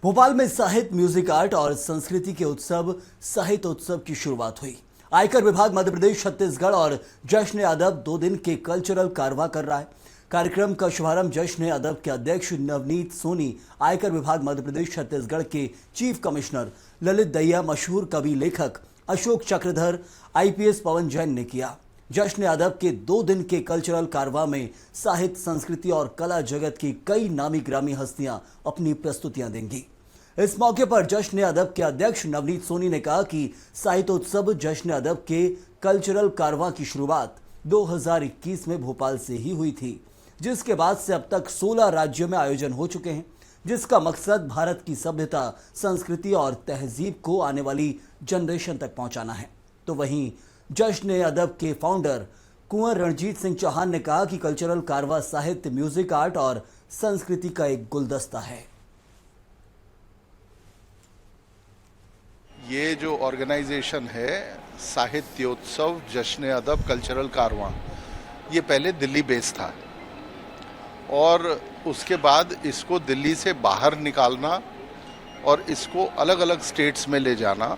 भोपाल में साहित्य, music art और संस्कृति के उत्सव साहित्य उत्सव की शुरुआत हुई। आयकर विभाग मध्य प्रदेश, छत्तीसगढ़ और जश्न अदब 2 दिन के कल्चरल कारवां कर रहा है। कार्यक्रम का शुभारंभ जश्न अदब के अध्यक्ष नवनीत सोनी, आयकर विभाग मध्य प्रदेश छत्तीसगढ़ के चीफ कमिश्नर ललित दहिया, मशहूर कवि लेखक अशोक चक्रधर, IPS पवन जैन ने किया। जश्न अदब के 2 दिन के कल्चरल कारवां में साहित्य, संस्कृति और कला जगत की कई नामी ग्रामी हस्तियां अपनी प्रस्तुतियां देंगी। इस मौके पर जश्न अदब के अध्यक्ष नवनीत सोनी ने कहा कि साहित्य उत्सव जश्न अदब के कल्चरल कारवां की शुरुआत 2021 में भोपाल से ही हुई थी, जिसके बाद से अब तक 16 राज्यों में आयोजन हो चुके हैं, जिसका मकसद भारत की सभ्यता, संस्कृति और तहजीब को आने वाली जनरेशन तक पहुंचाना है। तो वहीं जश्न अदब के फाउंडर कुंवर रणजीत सिंह चौहान ने कहा कि कल्चरल कारवां साहित्य, म्यूजिक आर्ट और संस्कृति का एक गुलदस्ता है। ये जो ऑर्गेनाइजेशन है साहित्योत्सव जश्न अदब कल्चरल कारवां, ये पहले दिल्ली बेस था और उसके बाद इसको दिल्ली से बाहर निकालना और इसको अलग अलग स्टेट्स में ले जाना,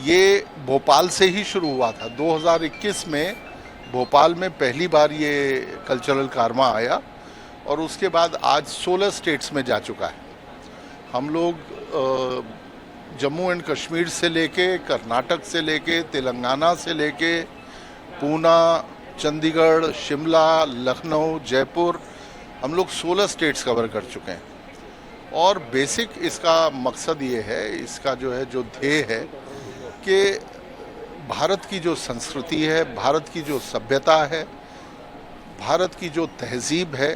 ये भोपाल से ही शुरू हुआ था। 2021 में भोपाल में पहली बार ये कल्चरल कारवां आया और उसके बाद आज 16 स्टेट्स में जा चुका है। हम लोग जम्मू एंड कश्मीर से लेके, कर्नाटक से लेके, तेलंगाना से लेके, पूना, चंडीगढ़, शिमला, लखनऊ, जयपुर, हम लोग 16 स्टेट्स कवर कर चुके हैं। और बेसिक इसका मकसद ये है, इसका जो ध्येय है कि भारत की जो संस्कृति है, भारत की जो सभ्यता है, भारत की जो तहजीब है,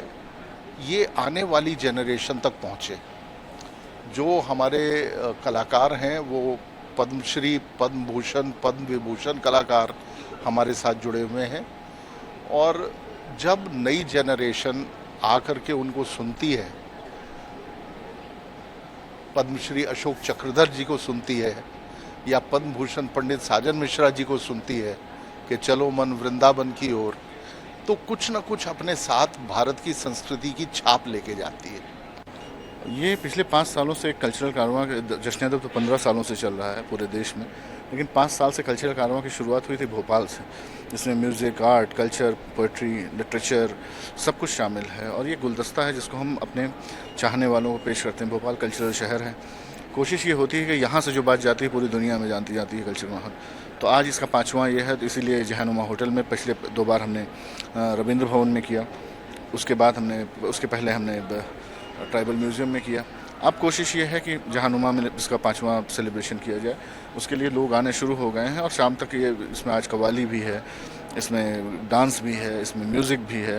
ये आने वाली जनरेशन तक पहुँचे। जो हमारे कलाकार हैं वो पद्मश्री, पद्म भूषण, पद्म विभूषण कलाकार हमारे साथ जुड़े हुए हैं और जब नई जनरेशन आकर के उनको सुनती है, पद्मश्री अशोक चक्रधर जी को सुनती है या पद्म भूषण पंडित साजन मिश्रा जी को सुनती है कि चलो मन वृंदावन की ओर, तो कुछ न कुछ अपने साथ भारत की संस्कृति की छाप लेके जाती है। ये पिछले 5 सालों से कल्चरल कारवां, जश्न अदब तो 15 सालों से चल रहा है पूरे देश में, लेकिन 5 साल से कल्चरल कारवां की शुरुआत हुई थी भोपाल से, जिसमें music, art, culture, poetry, literature सब कुछ शामिल है और ये गुलदस्ता है जिसको हम अपने चाहने वालों को पेश करते हैं। भोपाल कल्चरल शहर है, कोशिश ये होती है कि यहाँ से जो बात जाती है पूरी दुनिया में जानती जाती है कल्चर वहाँ। तो आज इसका 5वां ये है, तो इसीलिए जहानुमा होटल में पिछले 2 बार हमने रविंद्र भवन में किया, उसके पहले हमने ट्राइबल म्यूज़ियम में किया। अब कोशिश ये है कि जहानुमा में इसका 5वां सेलिब्रेशन किया जाए। उसके लिए लोग आने शुरू हो गए हैं और शाम तक ये इसमें आज कव्वाली भी है, इसमें डांस भी है, इसमें म्यूज़िक भी है।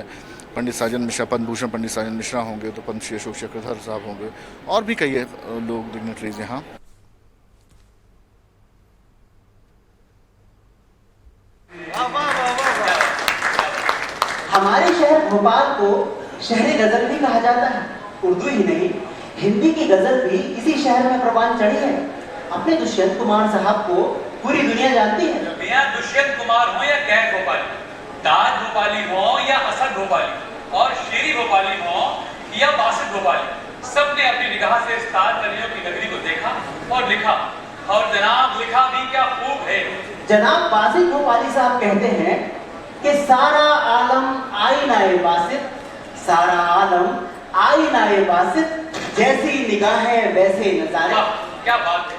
पंडित साजन मिश्रा, पद्म भूषण पंडित साजन मिश्रा होंगे, तो पद्मश्री अशोक चक्रधर साहब होंगे और भी कई लोग डिग्नेटरीज यहाँ। हमारे शहर भोपाल को शहरी गजल भी कहा जाता है। उर्दू ही नहीं, हिंदी की गजल भी इसी शहर में प्रवान चढ़ी है। अपने दुष्यंत कुमार साहब को पूरी दुनिया जानती है। मियां दुष्यंत कुमार हो या कैफ भोपाली, ताज भोपाली हो या असद भोपाली, और शेरी भोपाली हो या बासित भोपाली, सबने अपनी निगाह से इस ताज नदियों की नगरी को देखा और लिखा। और जनाब लिखा भी क्या खूब है। जनाब बासित भोपाली साहब कहते हैं कि सारा आलम आईना-ए बासित, सारा आलम आईना-ए बासित, जैसी निगाहें वैसे नजारे। क्या बात है।